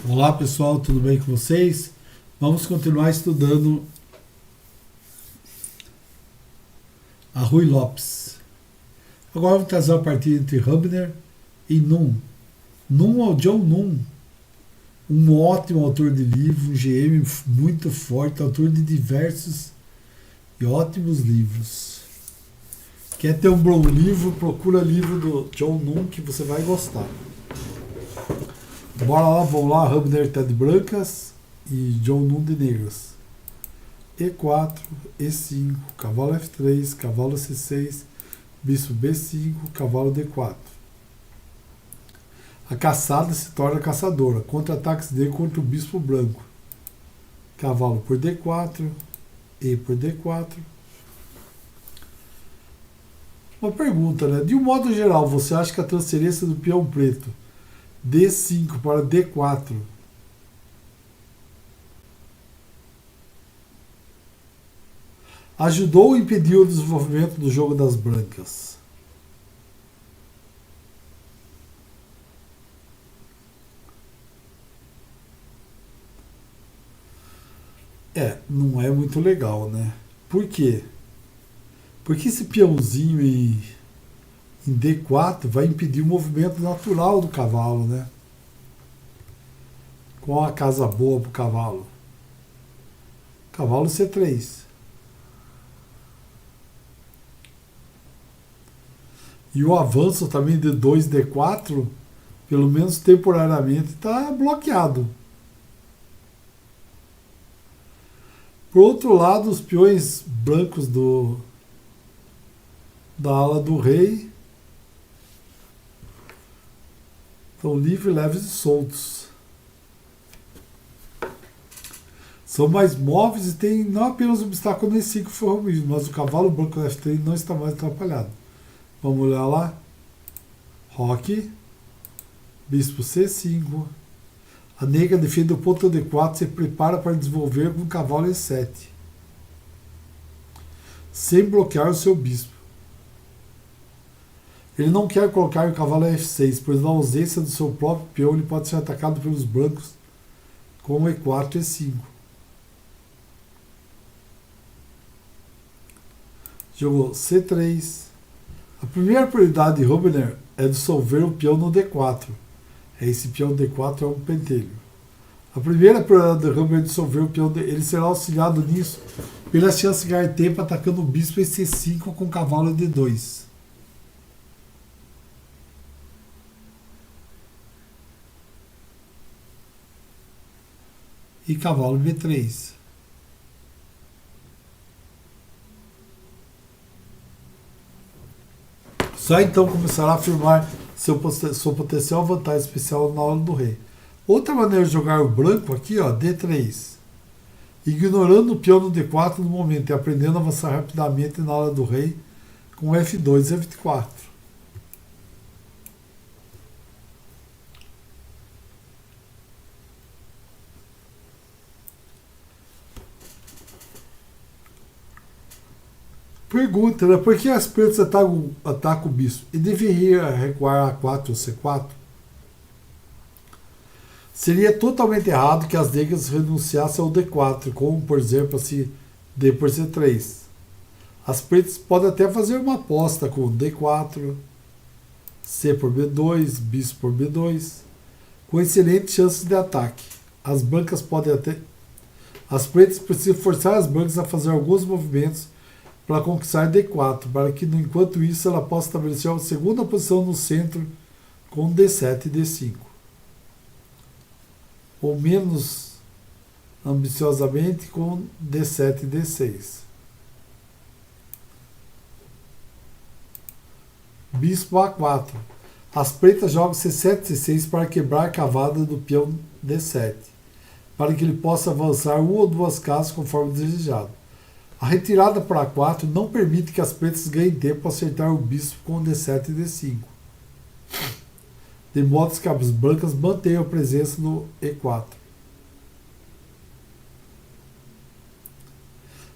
Olá pessoal, tudo bem com vocês? Vamos continuar estudando a Ruy Lopes. Agora vamos trazer a partida entre Hubner e Nunn. Nunn é o John Nunn, um ótimo autor de livro, um GM muito forte, autor de diversos e ótimos livros. Quer ter um bom livro, procura livro do John Nunn que você vai gostar. Bora lá, vamos lá, Hubner tá de brancas e John Nunn de negras. E4, E5, cavalo F3, cavalo C6, bispo B5, cavalo D4. A caçada se torna caçadora. Contra-ataques dele contra o bispo branco. Cavalo por D4, E por D4. Uma pergunta, né? De um modo geral, você acha que a transferência do peão preto D5 para D4 ajudou ou impediu o desenvolvimento do jogo das brancas? Não é muito legal, né? Por quê? Porque esse peãozinho em D4 vai impedir o movimento natural do cavalo, né? Qual a casa boa para o cavalo? Cavalo C3. E o avanço também de 2 D4, pelo menos temporariamente, está bloqueado. Por outro lado, os peões brancos da ala do rei estão livres, leves e soltos. São mais móveis e tem não apenas o obstáculo no E5 foi removido, mas o cavalo branco no F3 não está mais atrapalhado. Vamos olhar lá. Roque. Bispo C5. A negra defende o ponto D4, se prepara para desenvolver com o cavalo E7. Sem bloquear o seu bispo. Ele não quer colocar o cavalo F6, pois na ausência do seu próprio peão ele pode ser atacado pelos brancos com E4 e E5. Jogou C3. A primeira prioridade de Hubner é dissolver o peão no D4. Esse peão D4 é um pentelho. A primeira prioridade de Hubner é dissolver o peão ele será auxiliado nisso pela chance de ganhar tempo atacando o bispo em C5 com cavalo D2. E cavalo B3. Só então começará a afirmar sua potencial vantagem especial na hora do rei. Outra maneira de jogar o branco aqui, ó, D3. Ignorando o peão no D4 no momento e aprendendo a avançar rapidamente na hora do rei com F2 e F4. Pergunta, né? Por que as pretas atacam o bispo? E deveria recuar A4 ou C4? Seria totalmente errado que as negras renunciassem ao D4, como, por exemplo, assim, D por C3. As pretas podem até fazer uma aposta com D4, C por B2, bispo por B2, com excelentes chances de ataque. As brancas podem até... As pretas precisam forçar as brancas a fazer alguns movimentos para conquistar D4, para que, enquanto isso, ela possa estabelecer uma segunda posição no centro com D7 e D5. Ou menos ambiciosamente com D7 e D6. Bispo A4. As pretas jogam C7 e C6 para quebrar a cavada do peão D7, para que ele possa avançar uma ou duas casas conforme desejado. A retirada para A4 não permite que as pretas ganhem tempo para acertar o bispo com D7 e D5. De modo que as brancas mantenham a presença no E4.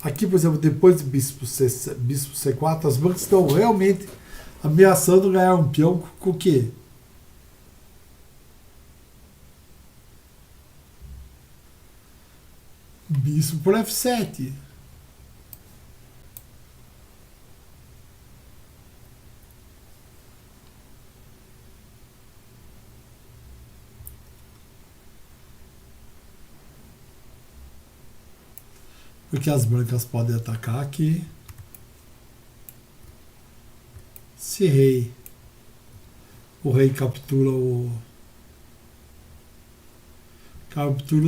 Aqui, por exemplo, depois de bispo C4, as brancas estão realmente ameaçando ganhar um peão com o quê? Bispo por F7. Porque as brancas podem atacar aqui. Se rei, o rei captura o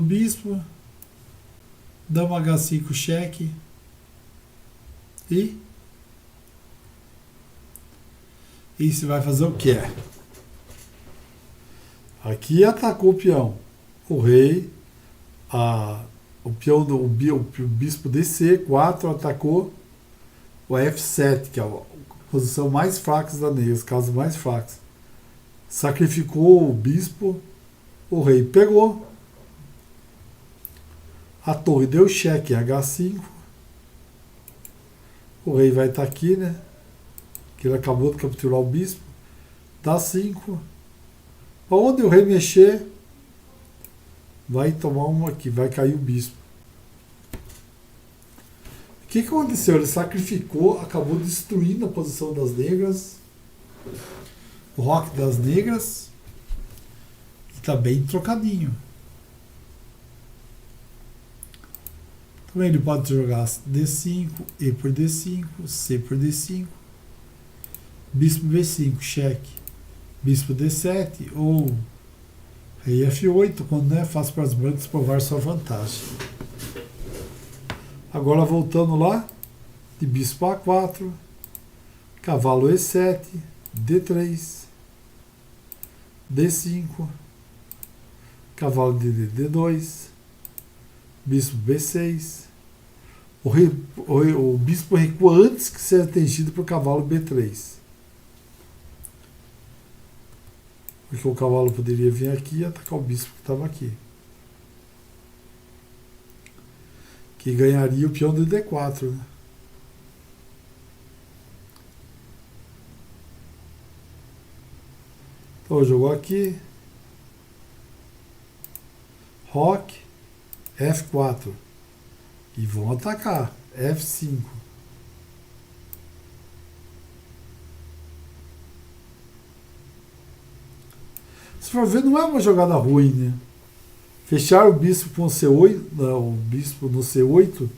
bispo, dama H5 cheque e você vai fazer o que? Aqui atacou o peão, o rei, o peão do o bispo DC4 atacou o F7, que é a posição mais fraca da negra, os casos mais fracos. Sacrificou o bispo, o rei pegou, a torre deu cheque H5, o rei vai estar aqui, né? Que ele acabou de capturar o bispo, dá 5. Onde o rei mexer, vai tomar uma aqui, vai cair o bispo. O que aconteceu? Ele sacrificou, acabou destruindo a posição das negras, o roque das negras, e está bem trocadinho. Também ele pode jogar D5, E por D5, C por D5, bispo B5, cheque, bispo D7 ou rei F8, quando é fácil para as brancas provar sua vantagem. Agora voltando lá, de bispo A4, cavalo E7, D3, D5, cavalo de D2, bispo B6, o bispo recua antes que seja atingido por cavalo B3. Porque o cavalo poderia vir aqui e atacar o bispo que estava aqui. Que ganharia o peão do D4, né? Então jogou aqui. Roque, F4. E vão atacar. F5. Se for ver, não é uma jogada ruim, né? Fechar o bispo com C8, não, o bispo no C8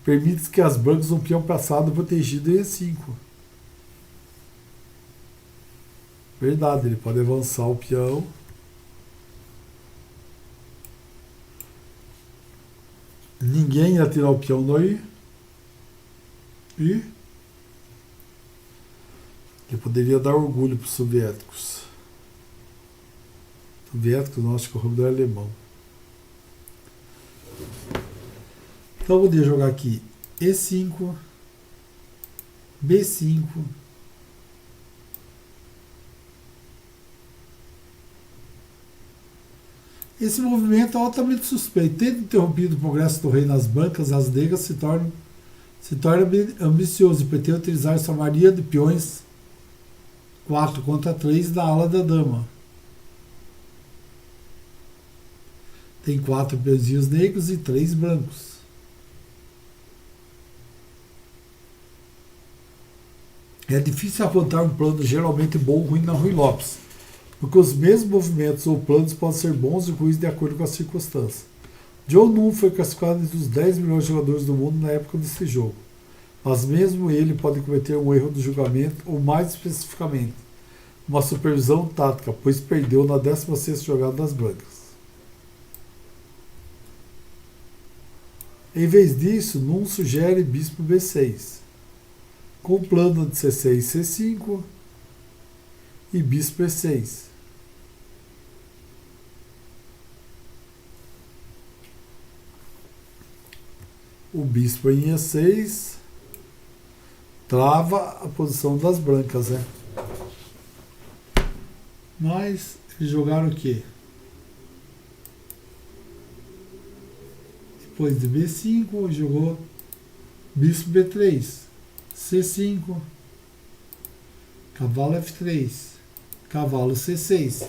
permite que as brancas um peão passado protegido em E5. Verdade, ele pode avançar o peão. Ninguém ia tirar o peão daí. E que poderia dar orgulho para os soviéticos. Soviéticos, não, acho que o Rubio é alemão. Então eu poderia jogar aqui E5, B5, esse movimento é altamente suspeito. Tendo interrompido o progresso do rei nas brancas, as negras se torna ambicioso e pretende utilizar sua maioria de peões 4 contra 3 na ala da dama. Tem 4 peõezinhos negros e 3 brancos. É difícil apontar um plano geralmente bom ou ruim na Rui Lopes, porque os mesmos movimentos ou planos podem ser bons e ruins de acordo com as circunstâncias. John Nunn foi classificado entre os 10 melhores jogadores do mundo na época desse jogo, mas mesmo ele pode cometer um erro do julgamento ou, mais especificamente, uma supervisão tática, pois perdeu na 16ª jogada das brancas. Em vez disso, Nunn sugere bispo B6, com plano de C6 e C5 e bispo E6. O bispo em E6 trava a posição das brancas, né? Mas eles jogaram o quê? Depois de B5, jogou bispo B3, C5, cavalo F3, cavalo C6.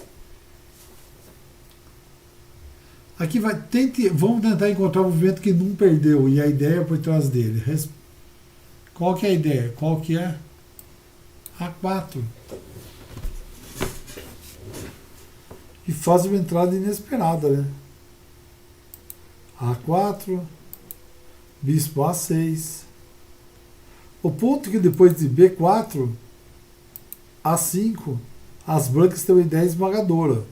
Aqui vamos tentar encontrar um movimento que não perdeu e a ideia por trás dele. Qual que é a ideia? Qual que é? A4. E faz uma entrada inesperada, né? A4, bispo A6. O ponto que depois de B4, A5, as brancas têm uma ideia esmagadora.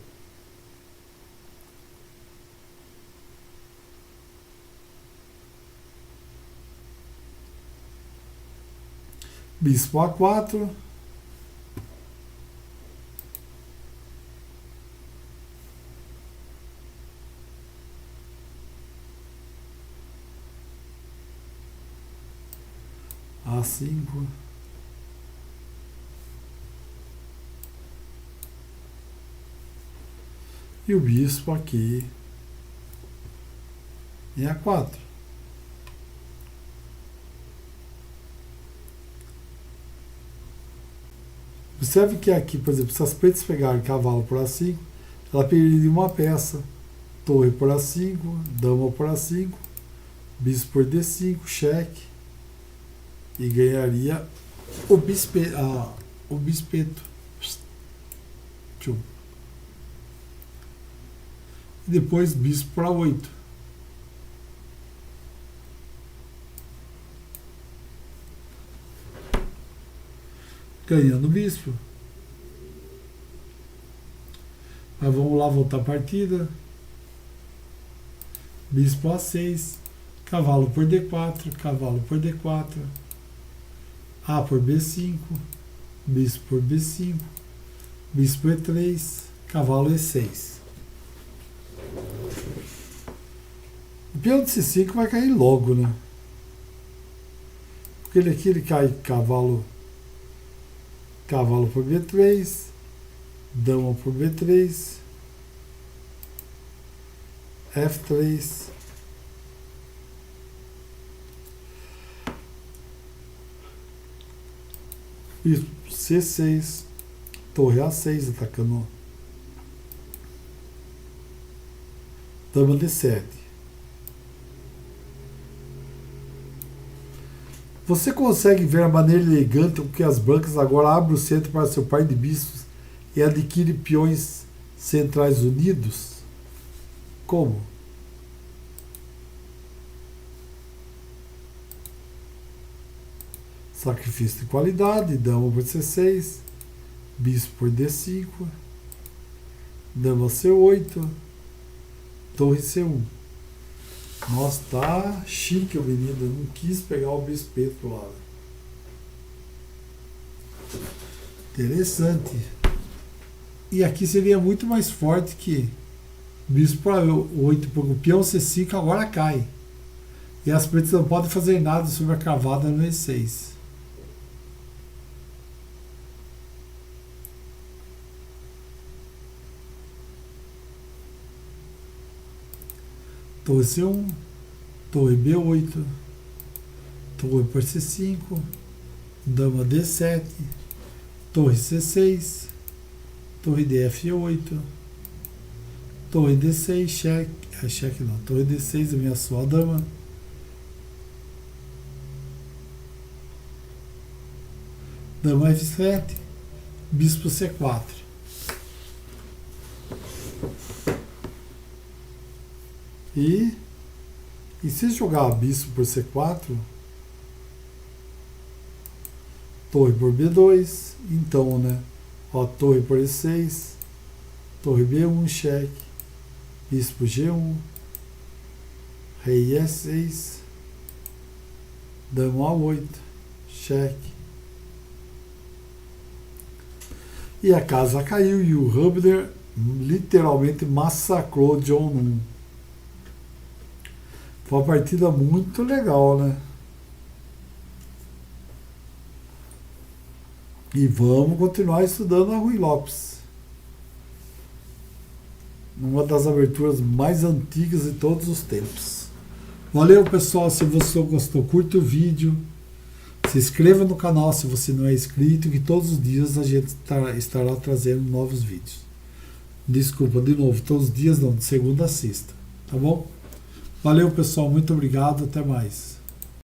Bispo A4. A5. E o bispo aqui em A4. Observe que aqui, por exemplo, se as pretas pegarem cavalo por A5, ela perderia uma peça. Torre por A5, dama por A5, bispo por D5, cheque. E ganharia o bispeto. Tchum. E depois bispo para 8. Ganhando o bispo. Mas vamos lá voltar a partida. Bispo A6. Cavalo por D4. Cavalo por D4. A por B5. Bispo por B5. Bispo E3. Cavalo E6. O peão de C5 vai cair logo, né? Porque ele cai cavalo por B3, dama por B3, F3, bispo C6, torre A6 atacando dama D7. Você consegue ver a maneira elegante com que as brancas agora abrem o centro para seu par de bispos e adquirem peões centrais unidos? Como? Sacrifício de qualidade, dama por C6, bispo por D5, dama C8, torre C1. Nossa, tá chique o menino, eu não quis pegar o bispeto lá. Interessante. E aqui seria muito mais forte que bispo para 8, porque o peão C5 agora cai. E as pretas não podem fazer nada sobre a cravada no E6. Torre C1, torre B8, torre por C5, dama D7, torre C6, torre DF8, torre D6, cheque, cheque não, torre D6 ameaçou a dama, dama F7, bispo C4. E se jogar bispo por C4, torre por B2, então, né? Ó, torre por E6, torre B1, cheque, bispo G1, rei E6, dama A8, cheque. E a casa caiu e o Hubner literalmente massacrou John Nunn. Foi uma partida muito legal, né? E vamos continuar estudando a Ruy Lopes. Uma das aberturas mais antigas de todos os tempos. Valeu, pessoal. Se você gostou, curta o vídeo. Se inscreva no canal se você não é inscrito, que todos os dias a gente estará trazendo novos vídeos. Desculpa, de novo, todos os dias não, de segunda a sexta. Tá bom? Valeu, pessoal. Muito obrigado. Até mais.